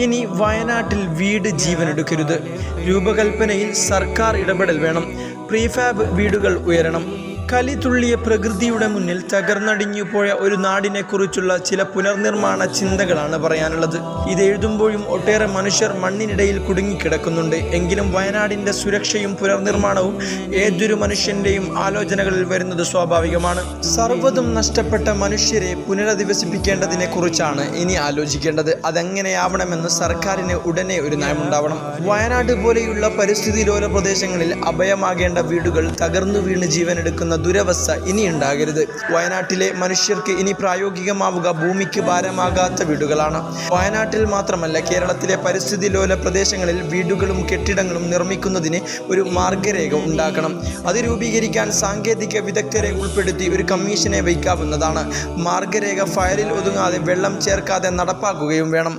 ഇനി വയനാട്ടിൽ വീട് ജീവനെടുക്കരുത്. രൂപകൽപ്പനയിൽ സർക്കാർ ഇടപെടൽ വേണം. പ്രീഫാബ് വീടുകൾ ഉയരണം. കലിതുള്ളിയ പ്രകൃതിയുടെ മുന്നിൽ തകർന്നടിഞ്ഞു പോയ ഒരു നാടിനെക്കുറിച്ചുള്ള ചില പുനർനിർമ്മാണ ചിന്തകളാണ് പറയാനുള്ളത്. ഇത് എഴുതുമ്പോഴും ഒട്ടേറെ മനുഷ്യർ മണ്ണിനിടയിൽ കുടുങ്ങിക്കിടക്കുന്നുണ്ട്. എങ്കിലും വയനാടിൻ്റെ സുരക്ഷയും പുനർനിർമ്മാണവും ഏതൊരു മനുഷ്യൻ്റെയും ആലോചനകളിൽ വരുന്നത് സ്വാഭാവികമാണ്. സർവ്വതും നഷ്ടപ്പെട്ട മനുഷ്യരെ പുനരധിവസിപ്പിക്കേണ്ടതിനെ കുറിച്ചാണ് ഇനി ആലോചിക്കേണ്ടത്. അതെങ്ങനെയാവണമെന്ന് സർക്കാരിന് ഉടനെ ഒരു നയമുണ്ടാവണം. വയനാട് പോലെയുള്ള പരിസ്ഥിതി ലോല പ്രദേശങ്ങളിൽ അഭയമാകേണ്ട വീടുകൾ തകർന്നു വീണ് ജീവനെടുക്കുന്ന ദുരവസ്ഥ ഇനി ഉണ്ടാകരുത്. വയനാട്ടിലെ മനുഷ്യർക്ക് ഇനി പ്രായോഗികമാവുക ഭൂമിക്ക് ഭാരമാകാത്ത വീടുകളാണ്. വയനാട്ടിൽ മാത്രമല്ല, കേരളത്തിലെ പരിസ്ഥിതി ലോല പ്രദേശങ്ങളിൽ വീടുകളും കെട്ടിടങ്ങളും നിർമ്മിക്കുന്നതിന് ഒരു മാർഗരേഖ ഉണ്ടാക്കണം. അത് രൂപീകരിക്കാൻ സാങ്കേതിക വിദഗ്ധരെ ഉൾപ്പെടുത്തി ഒരു കമ്മീഷനെ വയ്ക്കാവുന്നതാണ്. മാർഗരേഖ ഫയലിൽ ഒതുങ്ങാതെ വെള്ളം ചേർക്കാതെ നടപ്പാക്കുകയും വേണം.